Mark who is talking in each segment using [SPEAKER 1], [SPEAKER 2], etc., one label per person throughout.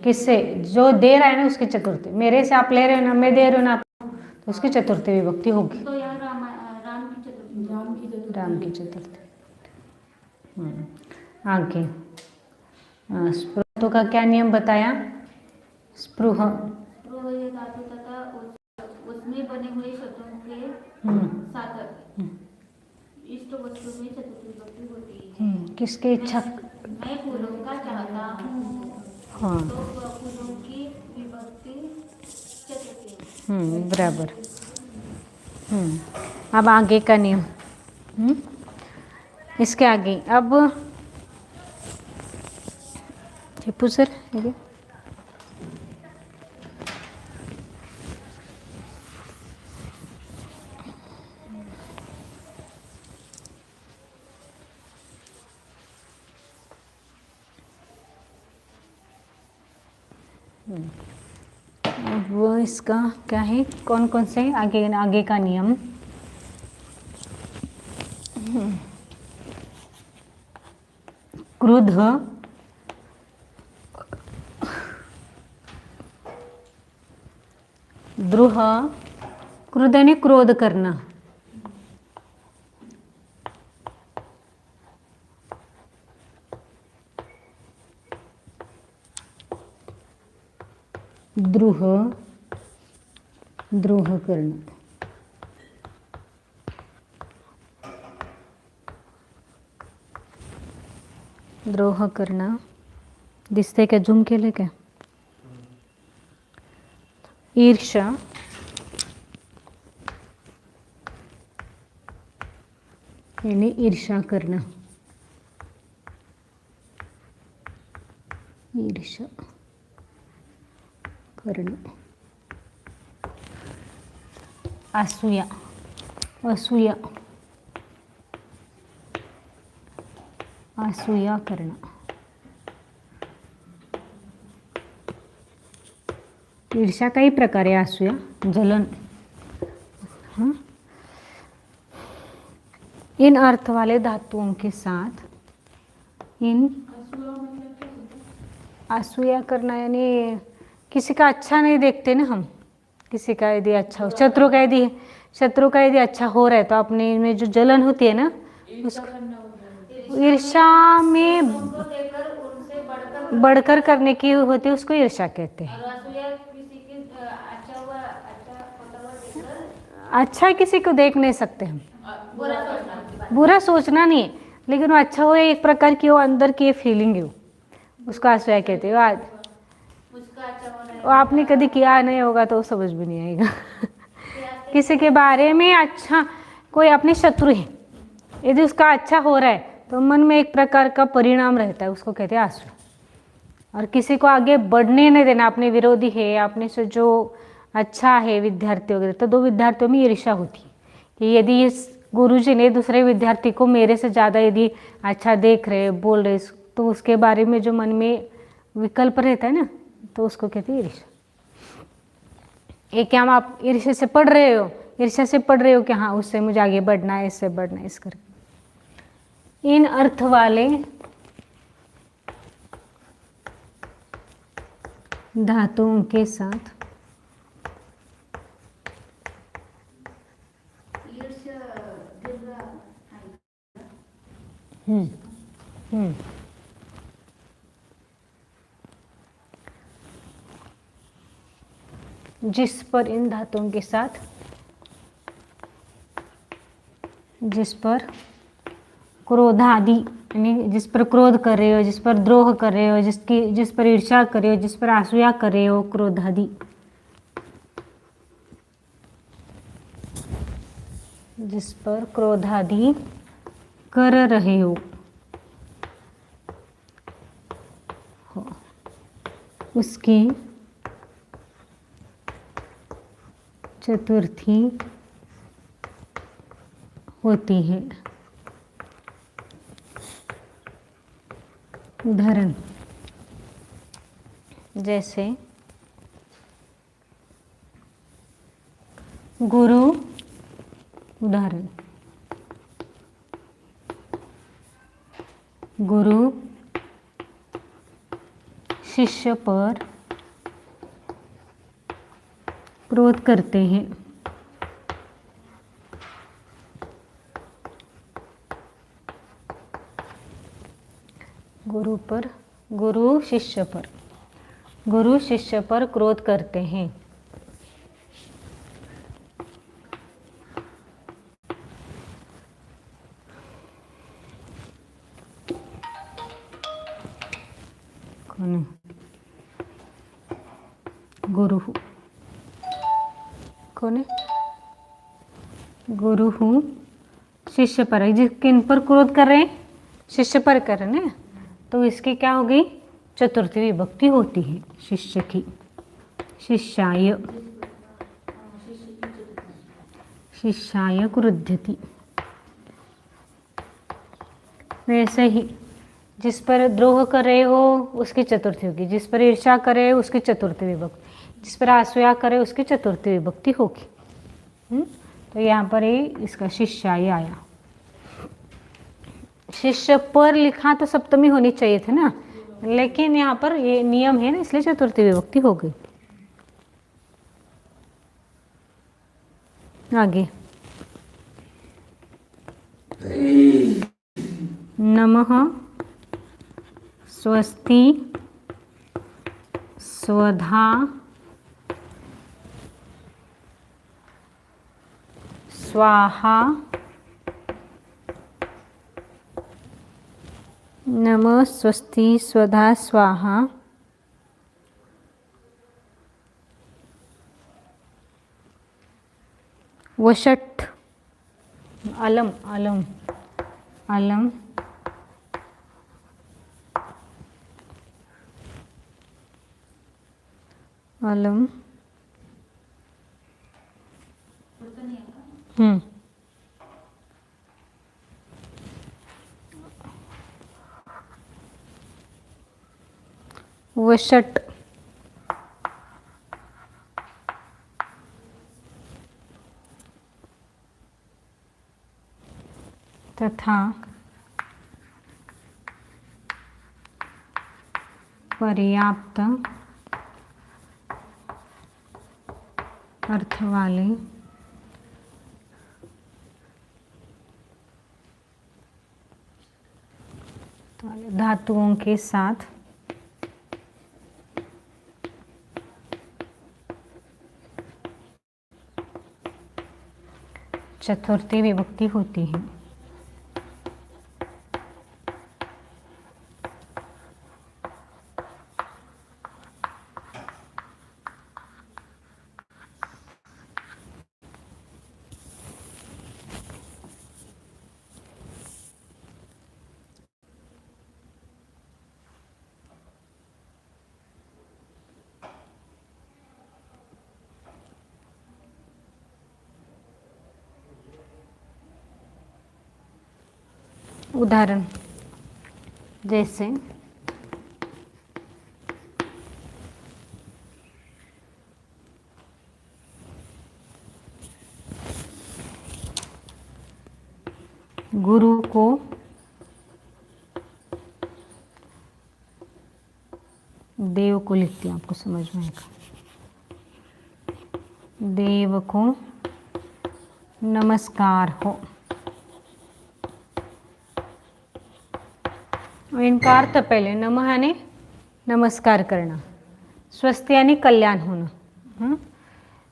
[SPEAKER 1] किससे? जो दे रहा है ना उसकी चतुर्थी। मेरे से आप ले रहे हो ना, मैं दे रही हूँ ना, तो उसकी चतुर्थी विभक्ति होगी।
[SPEAKER 2] तो यहाँ राम की चतुर्थी।
[SPEAKER 1] राम की चतुर्थी। आगे स्पृह का क्या नियम बताया? स्पृह
[SPEAKER 2] ये धातु तथा उसमें बने हुए शब्दों के साथ इष्ट वस्तु में चतुर्थी विभक्ति होती है।
[SPEAKER 1] किसकी इच्छा?
[SPEAKER 2] मैं फूलों का चाहता हूँ।
[SPEAKER 1] हाँ,
[SPEAKER 2] तो फूलों की विभक्ति चतुर्थी।
[SPEAKER 1] बराबर। अब आगे का नियम, इसके आगे अब टिप्पू सर आगे। वो इसका क्या है, कौन कौन से आगे आगे का नियम? क्रुद्ध, द्रुह, क्रुद्ध यानी क्रोध करना, द्रुह द्रोह करना, द्रोह करना। दिसते का झूम केले क्या? ईर्ष्या, यानी ईर्ष्या करना, ईर्ष्या करना। असूया, असूया, असूया करना। ईर्ष्या कई प्रकार है, असूया, जलन। हाँ? इन अर्थ वाले धातुओं के साथ इन असूया करना यानी किसी का अच्छा नहीं देखते ना हम। किसी का यदि अच्छा हो, शत्रु का यदि अच्छा हो रहा है तो अपने में जो जलन होती है ना, उसको ईर्ष्या में बढ़कर करने की होती है, उसको ईर्ष्या कहते हैं। अच्छा किसी को देख नहीं सकते हम, बुरा सोचना नहीं है, लेकिन वो अच्छा हो, एक प्रकार की वो अंदर की फीलिंग है, उसको असूया कहते हैं। आज वो आपने कभी किया नहीं होगा तो समझ भी नहीं आएगा। किसी के बारे में अच्छा, कोई अपने शत्रु है, यदि उसका अच्छा हो रहा है तो मन में एक प्रकार का परिणाम रहता है, उसको कहते हैं असूया। और किसी को आगे बढ़ने नहीं देना, अपने विरोधी है, अपने से जो अच्छा है विद्यार्थी वगैरह, तो दो विद्यार्थियों में ईर्ष्या होती है कि यदि इस गुरुजी ने दूसरे विद्यार्थी को मेरे से ज़्यादा यदि अच्छा देख रहे, बोल रहे, तो उसके बारे में जो मन में विकल्प रहता है ना, तो उसको कहते हैं ईर्ष्या। एक क्या आप ईर्ष्या से पढ़ रहे हो, ईर्ष्या से पढ़ रहे हो कि हाँ उससे मुझे आगे बढ़ना है, इससे बढ़ना है, इस करके। इन अर्थ वाले धातुओं के साथ जिस पर इन धातुओं के साथ, जिस पर क्रोधादि यानी जिस पर क्रोध कर रहे हो, जिस पर द्रोह कर रहे हो, जिस पर ईर्ष्या कर रहे हो, जिस पर असूया कर रहे हो, क्रोधादि, जिस पर क्रोधादि कर रहे हो, उसकी चतुर्थी होती है। उदाहरण जैसे गुरु, उदाहरण गुरु शिष्य पर क्रोध करते हैं। गुरु शिष्य पर क्रोध करते हैं। कौन है? गुरु कौन है? गुरु शिष्य पर, जिस किन पर क्रोध कर रहे हैं? शिष्य पर कर रहे हैं ना, तो इसकी क्या होगी? चतुर्थी विभक्ति होती है शिष्य की। शिष्याय क्रुध्यति। वैसे ही जिस पर द्रोह कर रहे हो उसकी चतुर्थी होगी, जिस पर ईर्ष्या करे उसकी चतुर्थी विभक्ति, जिस पर आसूया करे उसकी चतुर्थी विभक्ति होगी। तो यहाँ पर ही इसका शिष्याय आया। शिष्य पर लिखा तो सप्तमी होनी चाहिए थी ना, लेकिन यहाँ पर ये नियम है ना, इसलिए चतुर्थी विभक्ति हो गई। आगे नमः स्वस्ति स्वधा स्वाहा नमः स्वस्ति स्वधा स्वाहा वषट् अलम अलम अलम अलम वषट् तथा पर्याप्त अर्थ वाले धातुओं के साथ चतुर्थी विभक्ति होती है। उदाहरण जैसे गुरु को देव को लिखती हूँ, आपको समझ में आएगा। देव को नमस्कार हो। इनका अर्थ पहले नमः यानी नमस्कार करना, स्वस्थ यानी कल्याण होना,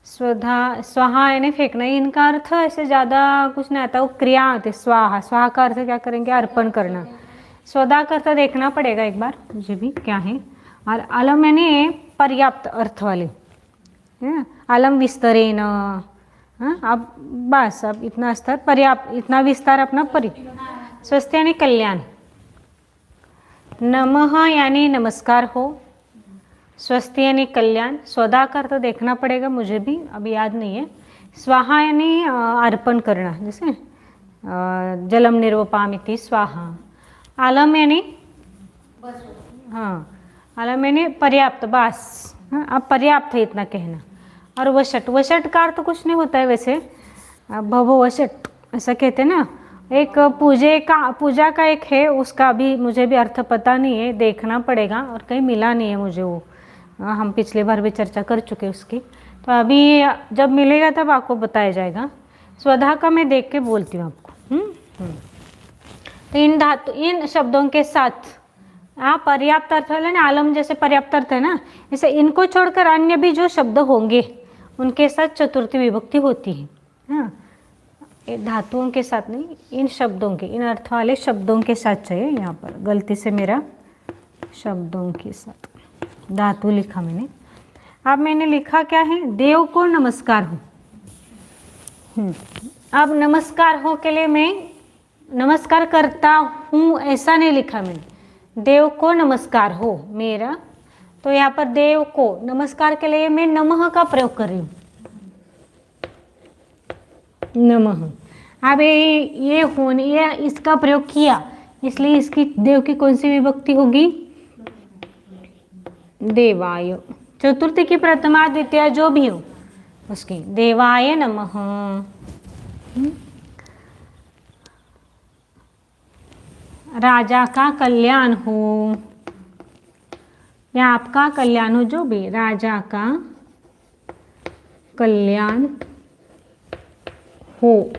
[SPEAKER 1] स्वाहा यानी फेंकना। इनका अर्थ ऐसे ज़्यादा कुछ नहीं आता, वो क्रिया आती। स्वाहा, स्वाहा का अर्थ क्या करेंगे? अर्पण करना। स्वदा का अर्थ देखना पड़ेगा एक बार मुझे भी क्या है। और अलम यानी पर्याप्त अर्थ वाले, अलम विस्तरेण। अब बस अब इतना स्तर पर्याप्त, इतना विस्तार अपना स्वस्थ यानी कल्याण। नमः यानी नमस्कार हो, स्वस्थ यानी कल्याण। स्वदा का अर्थ देखना पड़ेगा मुझे भी, अभी याद नहीं है। स्वाहा यानी अर्पण करना, जैसे जलम निर्वपामिति स्वाहा। आलम यानी आलम यानी पर्याप्त, बस अब पर्याप्त है इतना कहना। और वषट, वषट का अर्थ कुछ नहीं होता है वैसे, भवो वषट ऐसा कहते हैं ना, एक पूजा का एक है, उसका भी मुझे भी अर्थ पता नहीं है, देखना पड़ेगा, और कहीं मिला नहीं है मुझे वो। हम पिछले बार भी चर्चा कर चुके उसकी, तो अभी जब मिलेगा तब आपको बताया जाएगा। स्वधा का मैं देख के बोलती हूँ आपको। तो इन शब्दों के साथ पर्याप्त अर्थ वाले ना, आलम जैसे पर्याप्त अर्थ है ना, जैसे इनको छोड़कर अन्य भी जो शब्द होंगे उनके साथ चतुर्थी विभक्ति होती है। हाँ, धातुओं के साथ नहीं, इन शब्दों के, इन अर्थ वाले शब्दों के साथ चाहिए। यहाँ पर गलती से मेरा शब्दों के साथ धातु लिखा मैंने। अब मैंने लिखा क्या है, देव को नमस्कार हो। अब नमस्कार हो के लिए मैं नमस्कार करता हूँ ऐसा नहीं लिखा मैंने, देव को नमस्कार हो मेरा। तो यहाँ पर देव को नमस्कार के लिए मैं नमः का प्रयोग कर रही हूँ, नमः। अब ये होने, ये इसका प्रयोग किया, इसलिए इसकी देव की कौन सी विभक्ति होगी, देवाय। चतुर्थी की प्रथमा द्वितीय जो भी हो उसकी देवाय नमः। राजा का कल्याण हो, या आपका कल्याण हो, जो भी, राजा का कल्याण हो।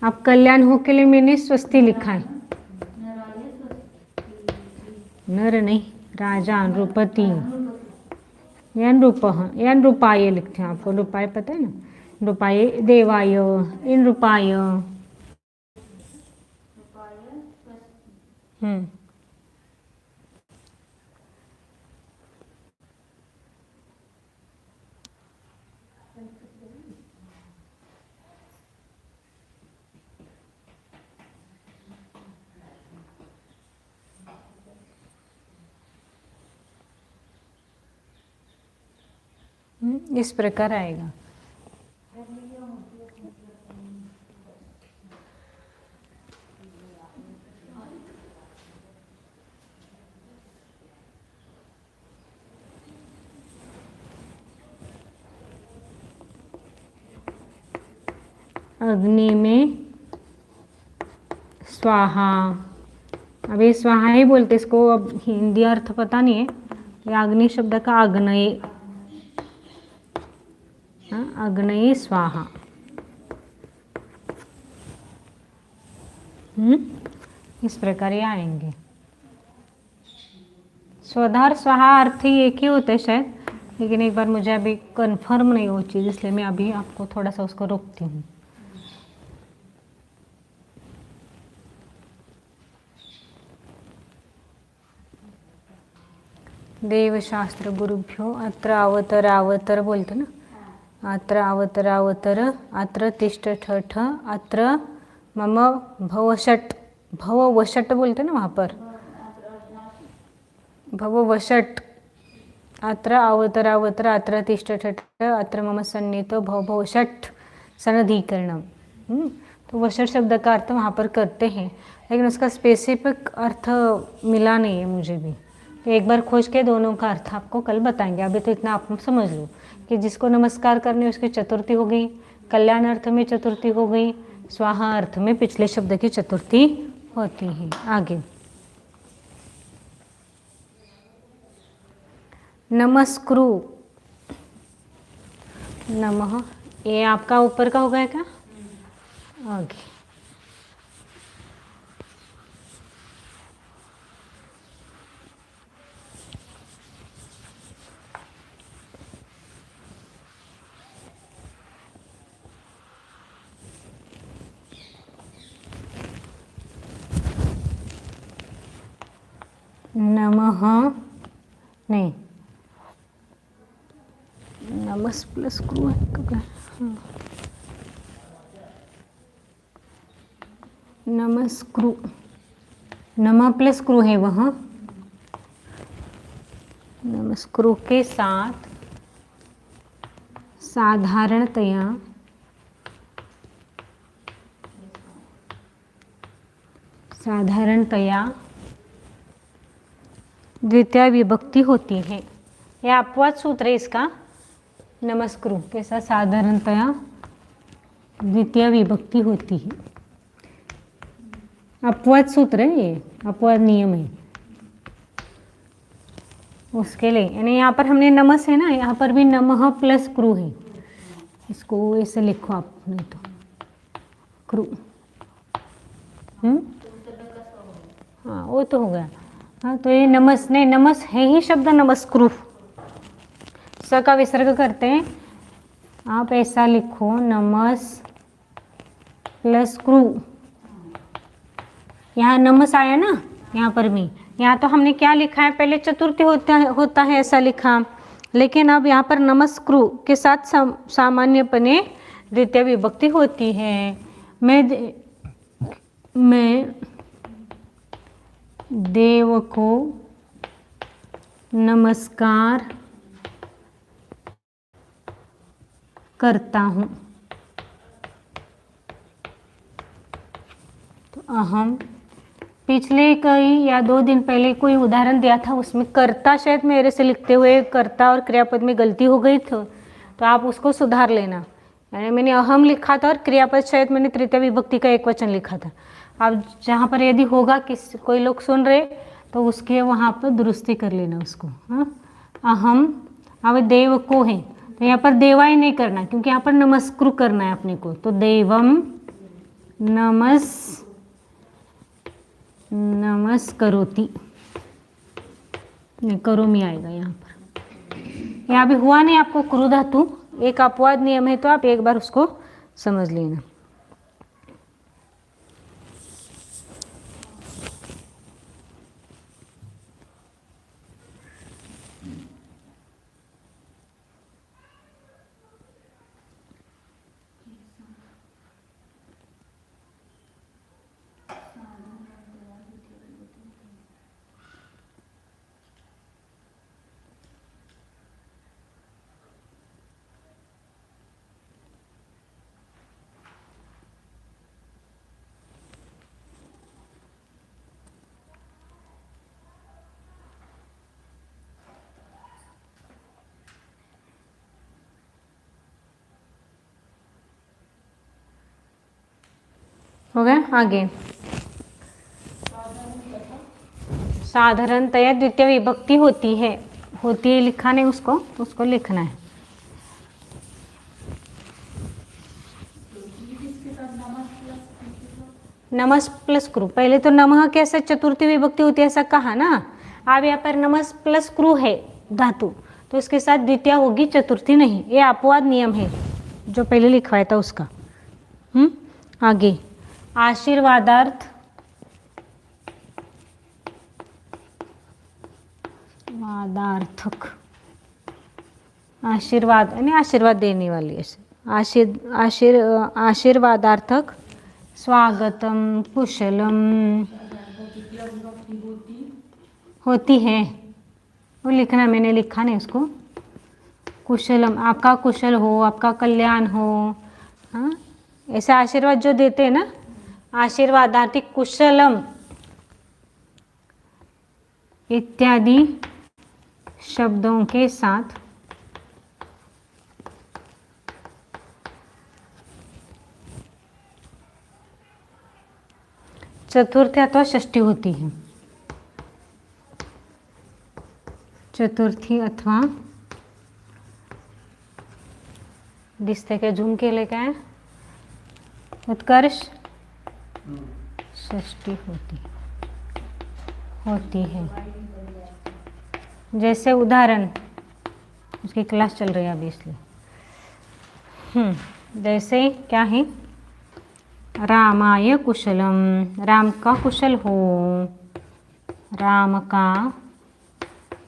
[SPEAKER 1] अब कल्याण हो के लिए मैंने स्वस्ति लिखा है, नर नहीं, राजा नृपति, यन रूपाय लिखते हैं। आपको रूपाय पता है ना, रूपाय देवाय, इन रूपाय। इस प्रकार आएगा। अग्नि में स्वाहा, अब ये स्वाहा ही बोलते इसको, अब हिंदी अर्थ पता नहीं है। ये अग्नि शब्द का आग्नेय, अग्नेय स्वाहा। इस प्रकार ये आएंगे। स्वधा और स्वाहा अर्थ ही एक ही होते शायद, लेकिन एक बार मुझे अभी कंफर्म नहीं वो चीज़, इसलिए मैं अभी आपको थोड़ा सा उसको रोकती हूँ। देवशास्त्र गुरुभ्यो अत्र अवतर बोलते ना, अत्र अवतर अत्र तिष्ठ ठठ, अत्र मम भववषट बोलते ना वहाँ पर, भववषट, अत्र अवतर अत्र तिष्ठ ठठ, अत्र मम सन्निहितो भववषट सनधीकरणम। तो वषट शब्द का अर्थ वहाँ पर करते हैं, लेकिन उसका स्पेसिफिक अर्थ मिला नहीं है मुझे भी। तो एक बार खोज के दोनों का अर्थ आपको कल बताएंगे। अभी तो इतना आप समझ लो कि जिसको नमस्कार करने उसकी चतुर्थी हो गई, कल्याण अर्थ में चतुर्थी हो गई, स्वाहा अर्थ में पिछले शब्द की चतुर्थी होती है। आगे नमस्कृ, नमः, ये आपका ऊपर का हो गया क्या? आगे नमः नहीं, नमस् प्लस क्रू है, नमस्क्रु, नमः प्लस क्रू है वह, नमस्क्रु के साथ साधारणतया द्वितीय विभक्ति होती है। यह अपवाद सूत्र है इसका, नमस्कृ के साथ साधारणतया द्वितीय विभक्ति होती है। अपवाद सूत्र है ये, अपवाद नियम है उसके लिए। यानी यहाँ पर हमने नमस है ना, यहाँ पर भी नमः प्लस क्रू है। इसको ऐसे लिखो आप, नहीं तो क्रू। हाँ वो तो हो गया। हाँ तो ये नमस नहीं, नमस है ही शब्द नमस्कृ। स का विसर्ग करते हैं, आप ऐसा लिखो नमस प्लस क्रू। यहाँ नमस आया ना, यहाँ पर भी। यहाँ तो हमने क्या लिखा है, पहले चतुर्थी होता है ऐसा लिखा, लेकिन अब यहाँ पर नमस्कृ के साथ सामान्यपने द्वितीय विभक्ति होती है। मैं देव को नमस्कार करता हूँ। तो अहम पिछले कई या 2 दिन पहले कोई उदाहरण दिया था, उसमें कर्ता शायद मेरे से लिखते हुए कर्ता और क्रियापद में गलती हो गई तो आप उसको सुधार लेना। यानी मैंने अहम लिखा था और क्रियापद शायद मैंने तृतीय विभक्ति का एक वचन लिखा था। अब जहाँ पर यदि होगा कोई लोग सुन रहे तो उसके वहाँ पर दुरुस्ती कर लेना उसको। हाँ, अहम अब देव को है तो यहाँ पर देवाई नहीं करना, क्योंकि यहाँ पर नमस्कृ करना है अपने को। तो देवम नमस्करोति, नहीं करोमि आएगा यहाँ पर। यहाँ भी हुआ नहीं आपको क्रू धातु, एक अपवाद नियम है तो आप एक बार उसको समझ लेना। हो गया। आगे साधारणतया द्वितीय विभक्ति होती है लिखा नहीं उसको लिखना है। नमस प्लस क्रू, पहले तो नमः कैसे चतुर्थी विभक्ति होती है ऐसा कहा ना। अब यहाँ पर नमस प्लस क्रू है धातु, तो इसके साथ द्वितीय होगी, चतुर्थी नहीं। ये अपवाद नियम है जो पहले लिखवाया था उसका। आगे आशीर्वादार्थ वादार्थक, आशीर्वाद यानी आशीर्वाद देने वाली ऐसे। आशीर्वादार्थक स्वागतम कुशलम होती है, वो लिखना, मैंने लिखा नहीं उसको। कुशलम आपका कुशल हो, आपका कल्याण हो। हाँ ऐसे आशीर्वाद जो देते हैं ना, आशीर्वादार्थी कुशलम इत्यादि शब्दों के साथ चतुर्थी अथवा षष्ठी होती है। चतुर्थी अथवा दिसते के झूम के लेके आए उत्कर्ष षष्ठी होती है। जैसे उदाहरण, उसकी क्लास चल रही है अभी इसलिए। जैसे क्या है, रामाय कुशलम, राम का कुशल हो, राम का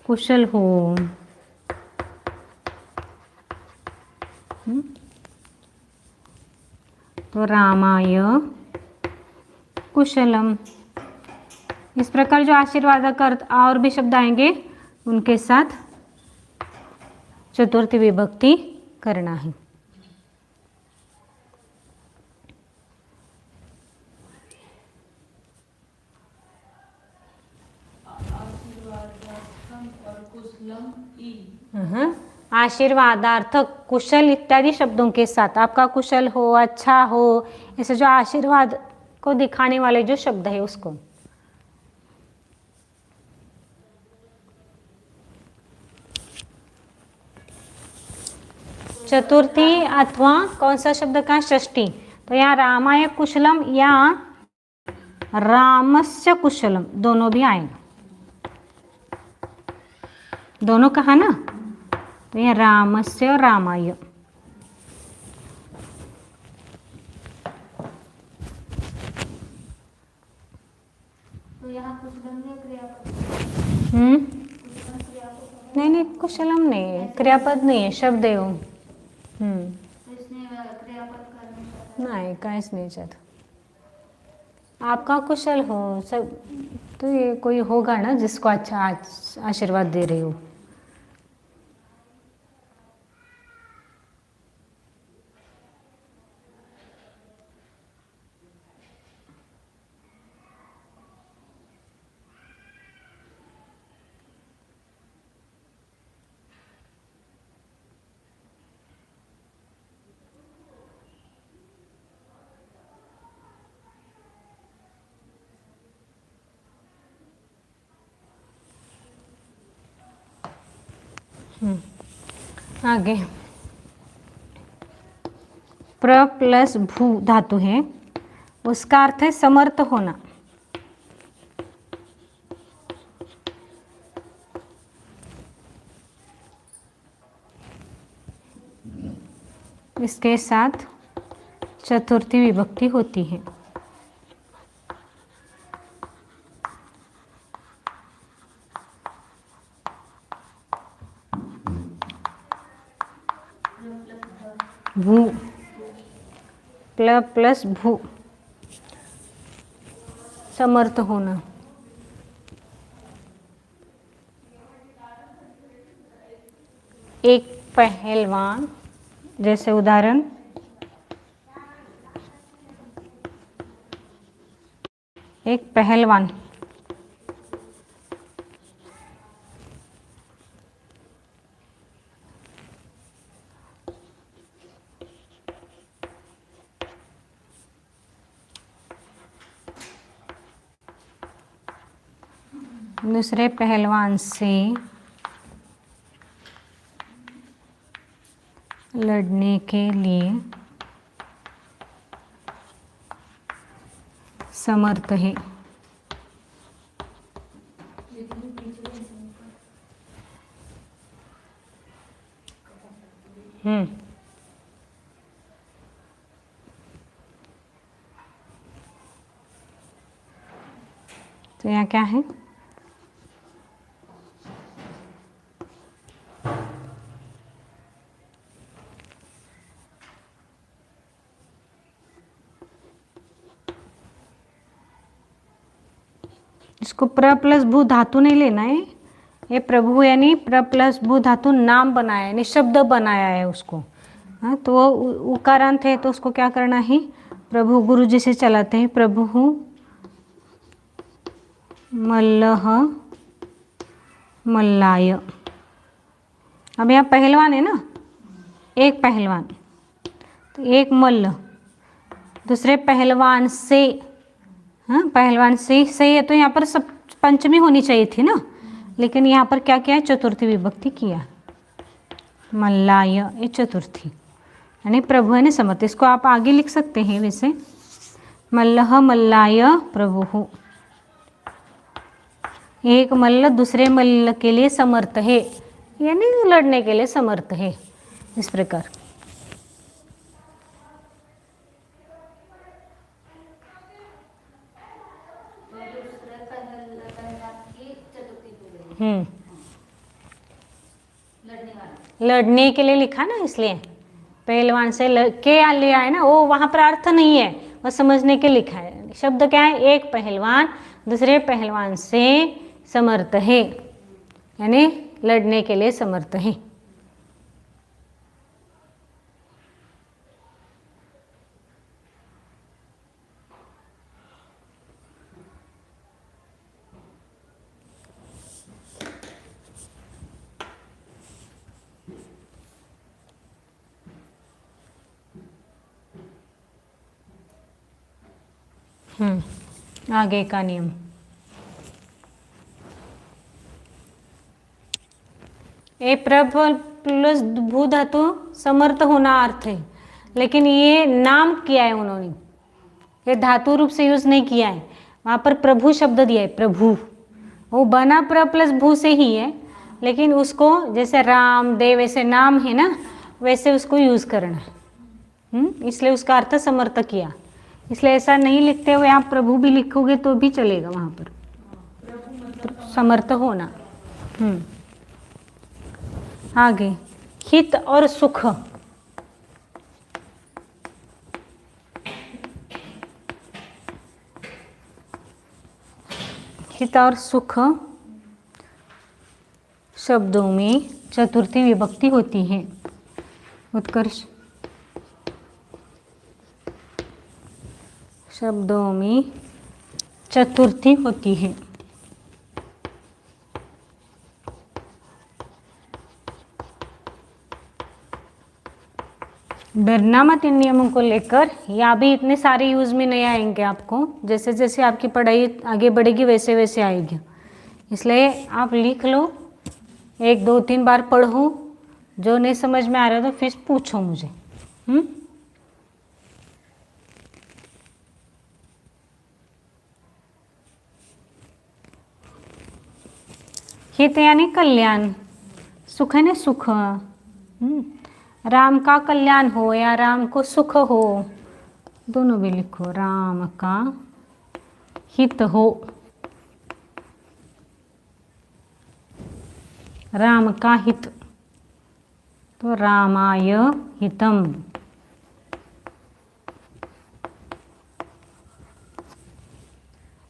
[SPEAKER 1] कुशल हो। तो रामाय कुशलम। इस प्रकार जो आशीर्वाद का अर्थ और भी शब्द आएंगे उनके साथ चतुर्थी विभक्ति करना है। आशीर्वादार्थक कुशल इत्यादि शब्दों के साथ, आपका कुशल हो, अच्छा हो, ऐसे जो आशीर्वाद को दिखाने वाले जो शब्द है उसको। चतुर्थी अथवा कौन सा शब्द का, षष्ठी। तो यहाँ रामाय कुशलम या रामस्य कुशलम दोनों भी आएगा, दोनों कहा ना, तो यहाँ रामस्य और रामाय।
[SPEAKER 2] तो यहाँ कुशलम ने क्रियापद,
[SPEAKER 1] कुशलम
[SPEAKER 2] क्रियापद
[SPEAKER 1] नहीं नहीं, कुशलम नहीं है, क्रियापद नहीं है, शब्द है वो।
[SPEAKER 2] तो इसने क्रियापद करने
[SPEAKER 1] नहीं, काहीच नाही याच्यात। आपका कुशल हो सब, तो ये कोई होगा ना जिसको अच्छा आशीर्वाद दे रही हो। आगे प्र प्लस भू धातु है, उसका अर्थ है समर्थ होना। इसके साथ चतुर्थी विभक्ति होती है। भू प्लस भू, समर्थ होना। एक पहलवान, जैसे उदाहरण एक पहलवान, दूसरे पहलवान से लड़ने के लिए समर्थ है। तो यहाँ क्या है, इसको प्र प्लस भू धातु नहीं लेना है, ये प्रभु यानी प्र प्लस भू धातु नाम बनाया यानी शब्द बनाया है उसको। हाँ, तो वो उकारांत है तो उसको क्या करना है, प्रभु गुरु जी से चलाते हैं, प्रभु मल्लह मल्लाय। अब यहाँ पहलवान है ना, एक पहलवान, तो एक मल्ल, दूसरे पहलवान से, हाँ पहलवान से है, तो यहाँ पर सब पंचमी होनी चाहिए थी ना, लेकिन यहाँ पर क्या किया है, चतुर्थी विभक्ति किया, मल्लाय ये चतुर्थी यानी प्रभु यानी समर्थ। इसको आप आगे लिख सकते हैं वैसे, मल्लह मल्लाय प्रभु, एक मल्ल दूसरे मल्ल के लिए समर्थ है यानी लड़ने के लिए समर्थ है, इस प्रकार। लड़ने के लिए लिखा ना, इसलिए पहलवान से के लिया है ना, वो वहाँ पर अर्थ नहीं है, वो समझने के लिखा है। शब्द क्या है, एक पहलवान दूसरे पहलवान से समर्थ है यानी लड़ने के लिए समर्थ है। आगे का नियम। ए प्रबल प्लस भू धातु समर्थ होना अर्थ है, लेकिन ये नाम किया है उन्होंने, ये धातु रूप से यूज नहीं किया है। वहाँ पर प्रभु शब्द दिया है, प्रभु। वो बना प्र प्लस भू से ही है, लेकिन उसको जैसे राम देव ऐसे नाम है ना, वैसे उसको यूज करना। इसलिए उसका अर्थ समर्थ किया। इसलिए ऐसा नहीं लिखते हुए आप प्रभु भी लिखोगे तो भी चलेगा वहाँ पर, समर्थ होना। आगे हित और सुख। हित और सुख शब्दों में चतुर्थी विभक्ति होती है। उत्कर्ष शब्दों में चतुर्थी होती है। डरना मत इन नियमों को लेकर, या भी इतने सारे यूज में नहीं आएंगे आपको। जैसे जैसे आपकी पढ़ाई आगे बढ़ेगी वैसे वैसे आएगी। इसलिए आप लिख लो, 1 2 3 बार पढ़ो, जो नहीं समझ में आ रहा तो फिर पूछो मुझे। हित यानी कल्याण, सुख है ना, सुख। राम का कल्याण हो या राम को सुख हो, दोनों भी लिखो। राम का हित हो, राम का हित, तो रामाय हितम।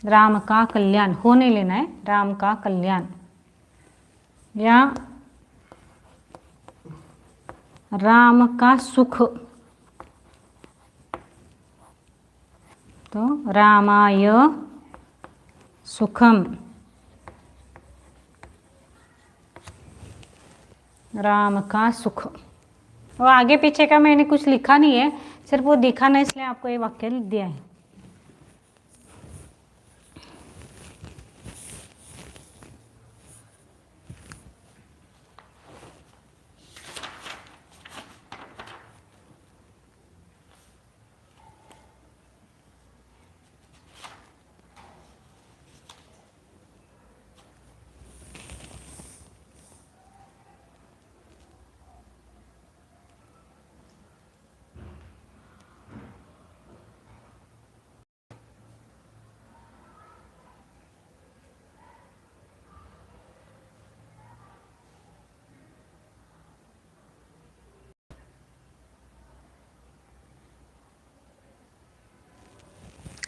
[SPEAKER 1] राम का कल्याण हो नहीं लेना है, राम का कल्याण। या राम का सुख, तो रामाय सुखम। राम का सुख। और आगे पीछे का मैंने कुछ लिखा नहीं है, सिर्फ वो दिखाना, इसलिए आपको ये वाक्य लिख दिया है।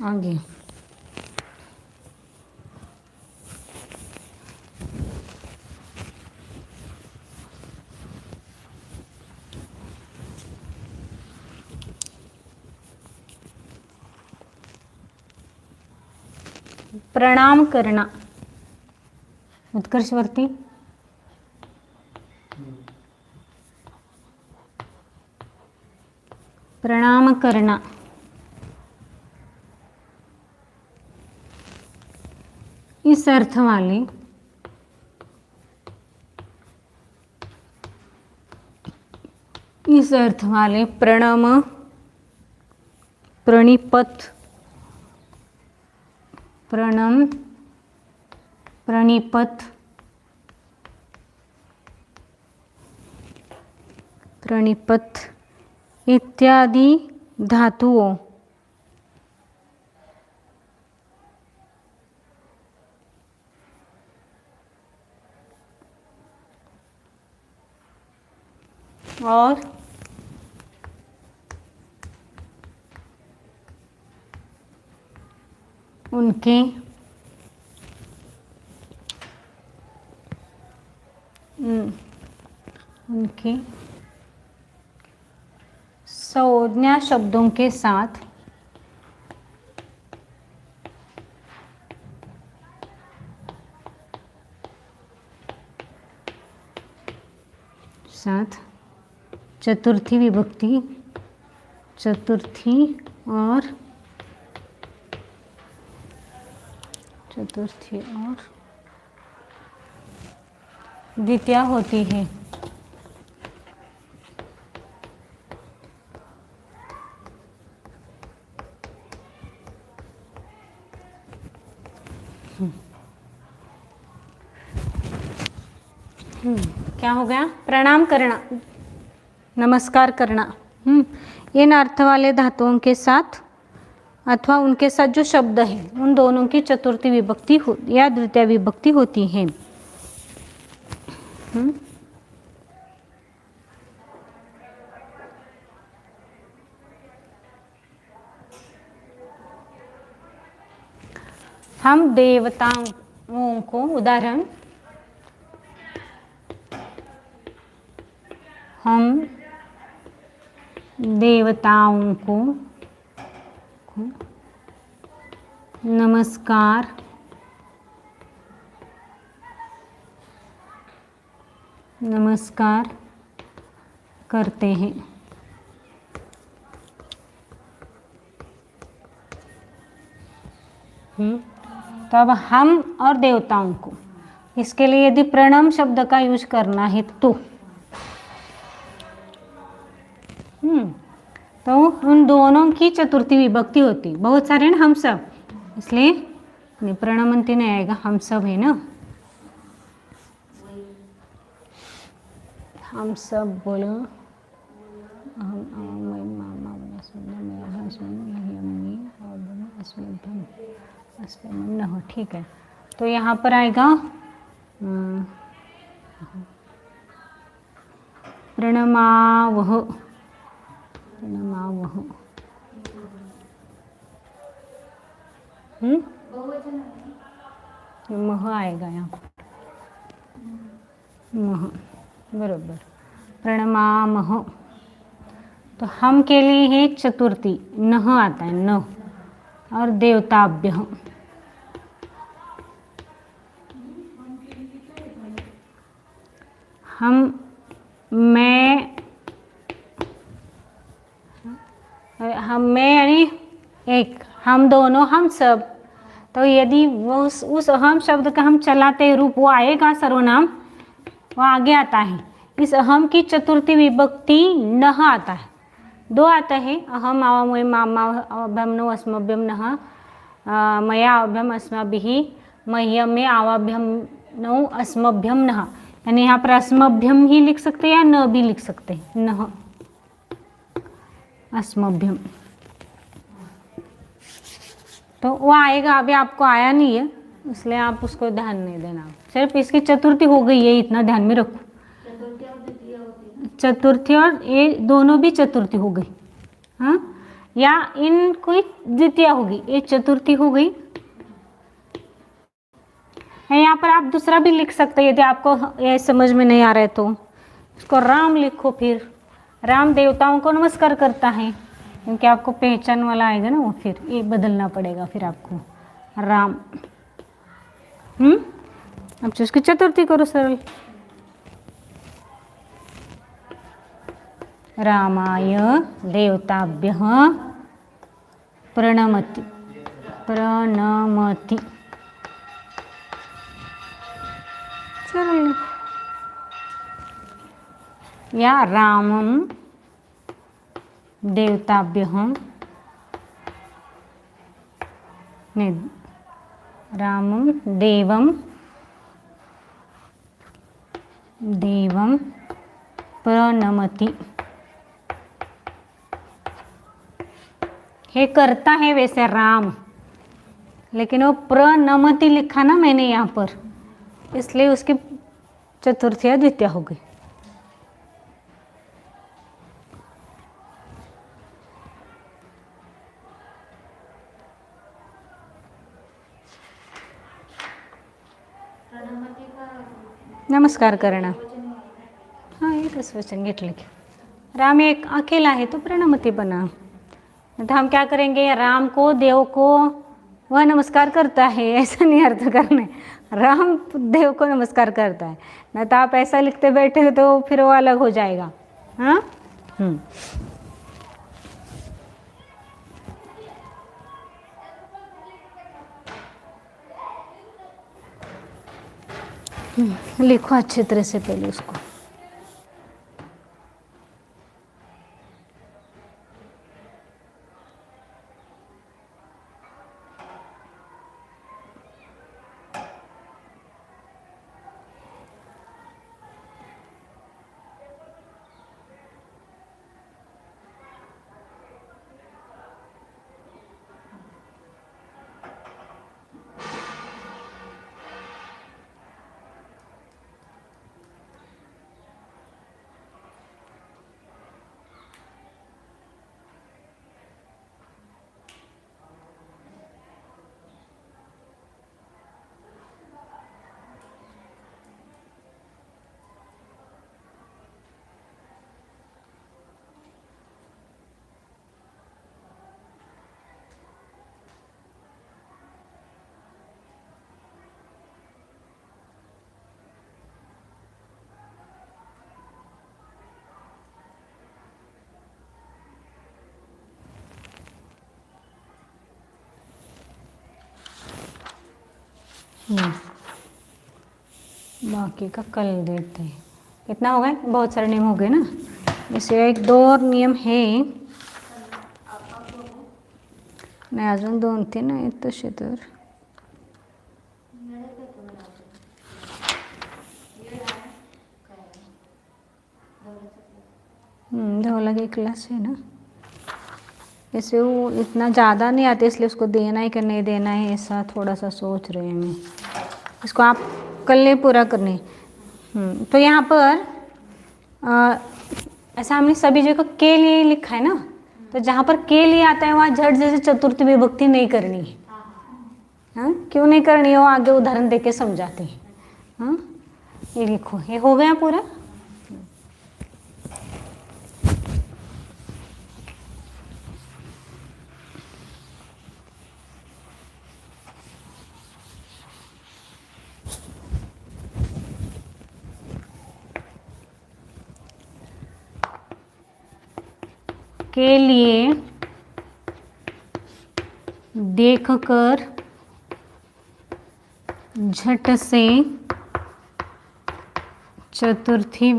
[SPEAKER 1] आगे प्रणाम करना, उत्कर्षवर्ती। प्रणाम करना, इस अर्थ वाले प्रणम, प्रणिपत, प्रणम, प्रणिपत, प्रणिपत इत्यादि धातुओं और उनके संज्ञा शब्दों के साथ चतुर्थी विभक्ति, चतुर्थी और चतुर्थी और द्वितीया होती है। क्या हो गया? प्रणाम करना, नमस्कार करना। इन अर्थ वाले धातुओं के साथ अथवा उनके साथ जो शब्द है उन दोनों की चतुर्थी विभक्ति या द्वितीय विभक्ति होती है। हम देवताओं को, उदाहरण, हम देवताओं को नमस्कार करते हैं। तो अब हम और देवताओं को, इसके लिए यदि प्रणम शब्द का यूज करना है तो उन दोनों की चतुर्थी विभक्ति होती। बहुत सारे ना हम सब, इसलिए प्रणमंती नहीं आएगा, हम सब है ना, हम सब बोलो। हो ठीक है। तो यहाँ पर आएगा प्रणमावह, मह आएगा यहाँ पर, मह, बरोबर, प्रणमामह। तो हम के लिए है चतुर्थी, नह आता है, न, और देवताभ्य। मैं यानी एक, हम दोनों, हम सब। तो यदि वो उस अहम शब्द का हम चलाते रूप वो आएगा सर्वनाम, वो आगे आता है। इस अहम की चतुर्थी विभक्ति नह आता है, दो आता है, अहम आवामय मामा अभ्यम नो अस्मभ्यम नह, मया अभ्यम अस्माभिः मह्यम में आवाभ्यम नो अस्मभ्यम नह। यानी यहाँ पर अस्मभ्यम ही लिख सकते हैं या न भी लिख सकते हैं, नह अस्मभ्यम। तो वो आएगा, अभी आपको आया नहीं है इसलिए आप उसको ध्यान नहीं देना, सिर्फ इसकी चतुर्थी हो गई है इतना ध्यान में रखो। चतुर्थी और ये दोनों भी चतुर्थी हो गई, हाँ, या इन कोई द्वितीय होगी, ये चतुर्थी हो गई। यहाँ पर आप दूसरा भी लिख सकते हैं, यदि आपको ये समझ में नहीं आ रहा है तो इसको राम लिखो। फिर राम देवताओं को नमस्कार करता है, क्योंकि आपको पहचान वाला आएगा ना, वो फिर ये बदलना पड़ेगा फिर आपको, राम। अब उसकी चतुर्थी करो सरल, रामाय देवताभ्यः प्रणमति, सरल। या रामं देवताभ्यः, नहीं, रामं देवं प्रणमति। हे करता है वैसे राम, लेकिन वो प्रणमति लिखा ना मैंने यहाँ पर, इसलिए उसकी चतुर्थी या द्वितीय हो गई। नमस्कार करना, हाँ एकच वचन घेतलं की, राम एक अकेला है तो प्रणमति बना। तो हम क्या करेंगे, राम को, देव को वह नमस्कार करता है, ऐसा नहीं अर्थ करना, राम देव को नमस्कार करता है। नहीं तो आप ऐसा लिखते बैठे तो फिर वो अलग हो जाएगा। हाँ, लिखो अच्छे तरह से पहले उसको। बाकी का कल देखते हैं। कितना हो गए? बहुत सारे नियम हो गए ना। इसे एक दो और नियम है, नाही अजून 2-3 आहेत तसे तर. धवला की क्लास है ना, ऐसे वो इतना ज़्यादा नहीं आते इसलिए उसको देना है कि नहीं देना है ऐसा थोड़ा सा सोच रहे हैं मैं। इसको आप कल नहीं पूरा करने। तो यहाँ पर ऐसा हमने सभी जगह के लिए लिखा है ना, तो जहाँ पर के लिए आता है वहाँ झट जैसे चतुर्थी विभक्ति नहीं करनी है। हाँ, क्यों नहीं करनी है वो आगे उदाहरण देके समझाते हैं। हाँ, ये लिखो, ये हो गया पूरा। के लिए देखकर झट से चतुर्थी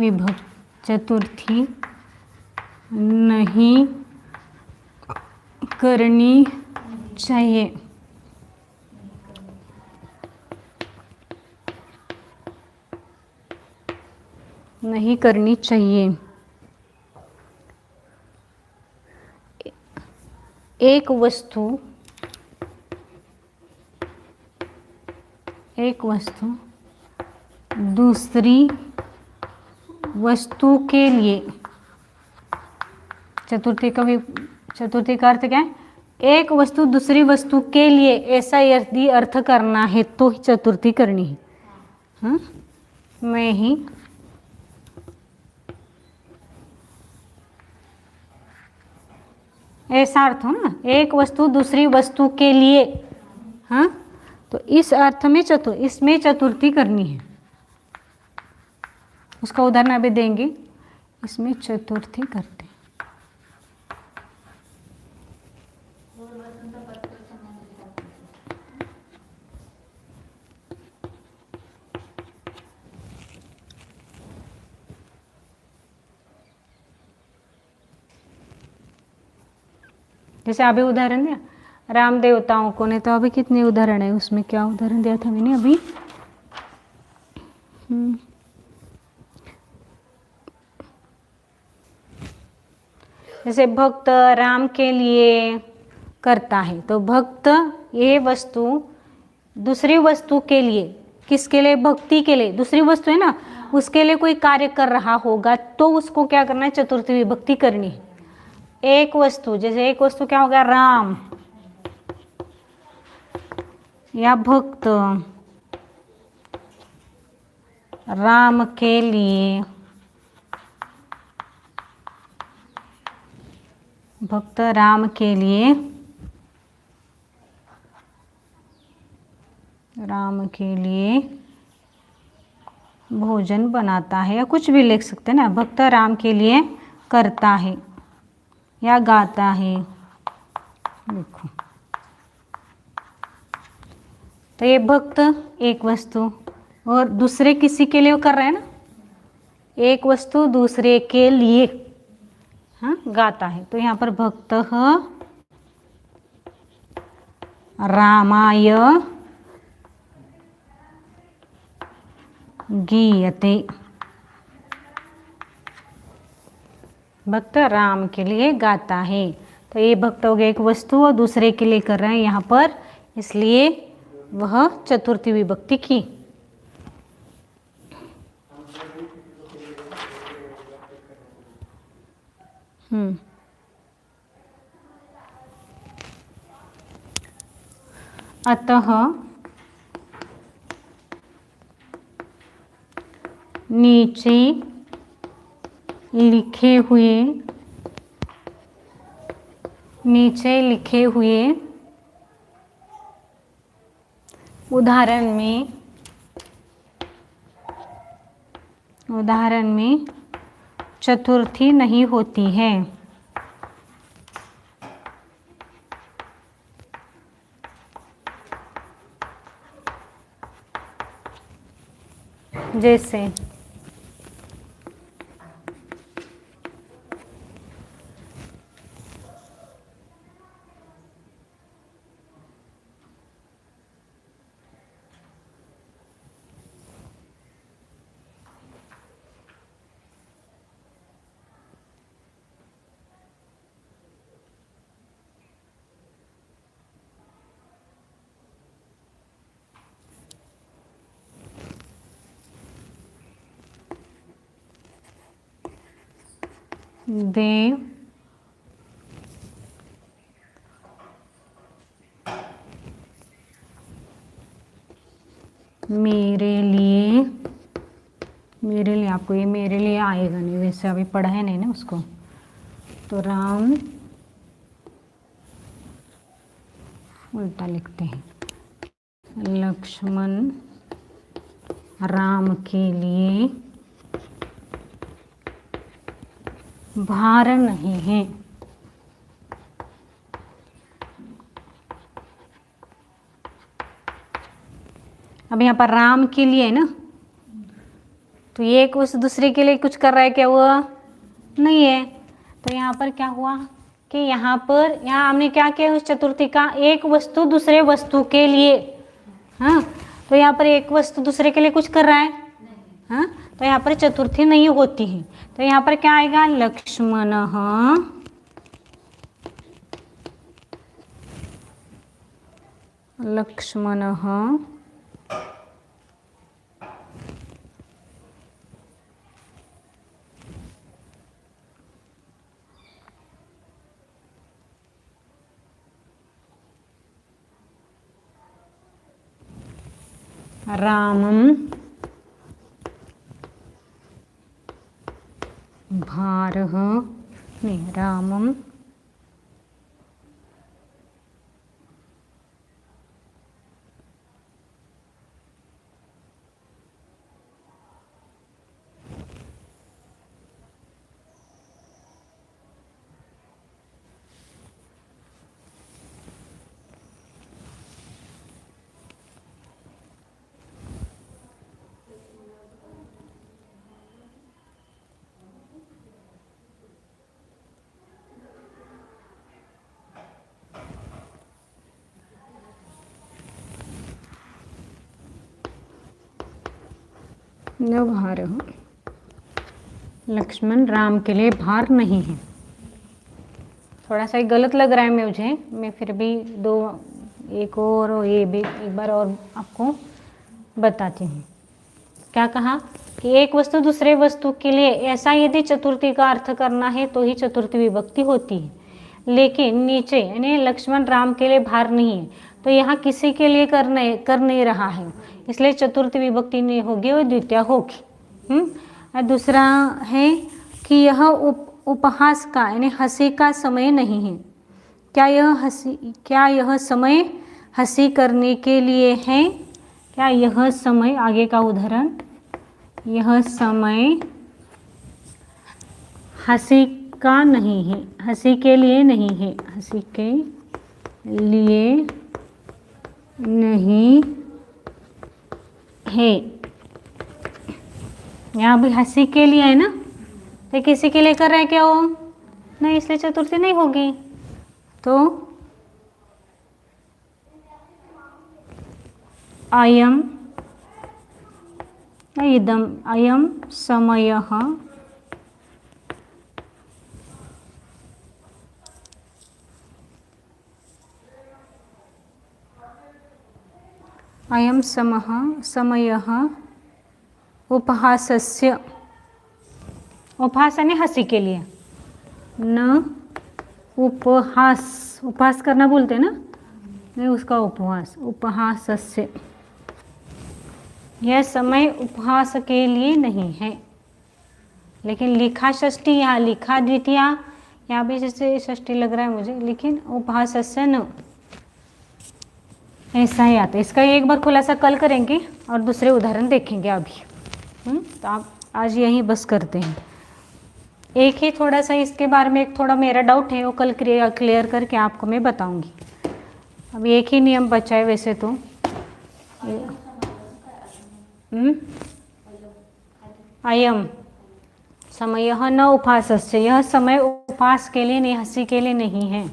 [SPEAKER 1] नहीं करनी चाहिए। नहीं करनी चाहिए। एक वस्तु दूसरी वस्तु के लिए, चतुर्थी का अर्थ क्या है? एक वस्तु दूसरी वस्तु के लिए ऐसा यदि अर्थ करना है तो ही चतुर्थी करनी है। हाँ, मैं ही ऐसा अर्थ हो ना, एक वस्तु दूसरी वस्तु के लिए। हाँ, तो इस अर्थ में इसमें चतुर्थी करनी है। उसका उदाहरण अभी देंगे। इसमें चतुर्थी करते हैं। जैसे अभी उदाहरण दिया राम देवताओं को, ने तो अभी कितने उदाहरण है उसमें, क्या उदाहरण दिया था मैंने अभी? जैसे भक्त राम के लिए करता है, तो भक्त ये वस्तु दूसरी वस्तु के लिए, किसके लिए? भक्ति के लिए। दूसरी वस्तु है ना, उसके लिए कोई कार्य कर रहा होगा तो उसको क्या करना है? चतुर्थी विभक्ति करनी है। एक वस्तु, जैसे एक वस्तु क्या हो गया? राम या भक्त राम के लिए, भक्त राम के लिए भोजन बनाता है, या कुछ भी लिख सकते हैं ना। भक्त राम के लिए करता है या गाता है। देखो, तो ये भक्त एक वस्तु, और दूसरे किसी के लिए वो कर रहे हैं ना, एक वस्तु दूसरे के लिए, हाँ, गाता है। तो यहाँ पर भक्तः रामाय गीयते, भक्त राम के लिए गाता है। तो ये भक्त हो गया एक वस्तु और दूसरे के लिए कर रहे हैं यहाँ पर, इसलिए वह चतुर्थी विभक्ति की। अतः नीचे लिखे हुए उदाहरण में चतुर्थी नहीं होती है। जैसे देव मेरे लिए, आपको ये मेरे लिए आएगा नहीं, वैसे अभी पढ़ा है नहीं ना उसको। तो राम उल्टा लिखते हैं, लक्ष्मण राम के लिए भार नहीं है। अब यहाँ पर राम के लिए है ना, तो ये एक उस दूसरे के लिए कुछ कर रहा है क्या? वो नहीं है। तो यहाँ पर क्या हुआ कि यहाँ हमने क्या किया, उस चतुर्थी का एक वस्तु दूसरे वस्तु के लिए, हाँ, तो यहाँ पर एक वस्तु दूसरे के लिए कुछ कर रहा है, हाँ, तो यहाँ पर चतुर्थी नहीं होती है। तो यहाँ पर क्या आएगा, लक्ष्मणः रामं भारः, नहीं, रामं न भारः, लक्ष्मण राम के लिए भार नहीं है। थोड़ा सा गलत लग रहा है मुझे, मैं फिर भी एक और ये भी एक बार और आपको बताती हूँ। क्या कहा कि एक वस्तु दूसरे वस्तु के लिए, ऐसा यदि चतुर्थी का अर्थ करना है तो ही चतुर्थी विभक्ति होती है। लेकिन नीचे यानी लक्ष्मण राम के लिए भार नहीं है, तो यहाँ किसी के लिए कर नहीं रहा है, इसलिए चतुर्थी विभक्ति नहीं होगी, वो द्वितीया होगी। और दूसरा है कि यह उपहास का यानी हंसी का समय नहीं है। क्या यह समय हंसी करने के लिए है? क्या यह समय, आगे का उदाहरण, यह समय हंसी का नहीं है, हंसी के लिए नहीं है, हंसी के लिए नहीं है। यहाँ भी हंसी के लिए है ना, तो किसी के लिए कर रहे हैं क्या वो? नहीं, इसलिए चतुर्थी नहीं होगी। तो अयम इदम, अयम समयः अयम समयः उपहासस्य, उपहास यानी हंसी के लिए, न उपहास, उपहास करना बोलते हैं ना, नहीं उसका उपहास, उपहासस्य, यह समय उपहास के लिए नहीं है। लेकिन लिखा षष्ठी, यहाँ लिखा द्वितीया, यहाँ भी जैसे षष्ठी लग रहा है मुझे, लेकिन उपहासस्य न, ऐसा ही आता है। इसका एक बार खुलासा कल करेंगे और दूसरे उदाहरण देखेंगे अभी। तो आप आज यही बस करते हैं। एक ही थोड़ा सा इसके बारे में एक थोड़ा मेरा डाउट है, वो कल क्लियर करके आपको मैं बताऊंगी। अब एक ही नियम बचा है वैसे तो। अयम समय न उपहासस्य, यह समय उपहास के लिए नहीं, हंसी के लिए नहीं है।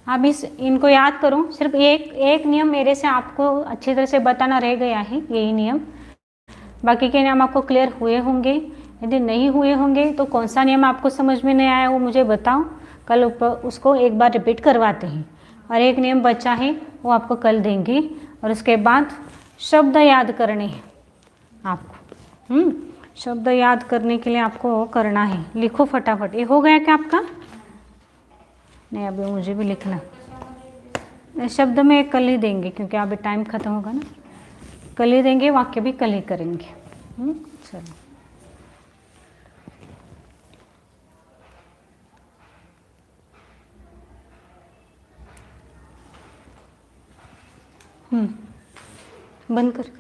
[SPEAKER 1] अब इनको याद करो, सिर्फ एक नियम मेरे से आपको अच्छी तरह से बताना रह गया है, यही नियम। बाकी के नियम आपको क्लियर हुए होंगे। यदि नहीं हुए होंगे तो कौन सा नियम आपको समझ में नहीं आया वो मुझे बताओ, कल उसको एक बार रिपीट करवाते हैं। और एक नियम बचा है वो आपको कल देंगे। और उसके बाद शब्द याद करने हैं आपको। शब्द याद करने के लिए आपको करना है, लिखो फटाफट। ये हो गया क्या आपका? नहीं, अभी मुझे भी लिखना। शब्द में कल ही देंगे क्योंकि अभी टाइम खत्म होगा ना, कल ही देंगे, वाक्य भी कल ही करेंगे। चलो बंद कर।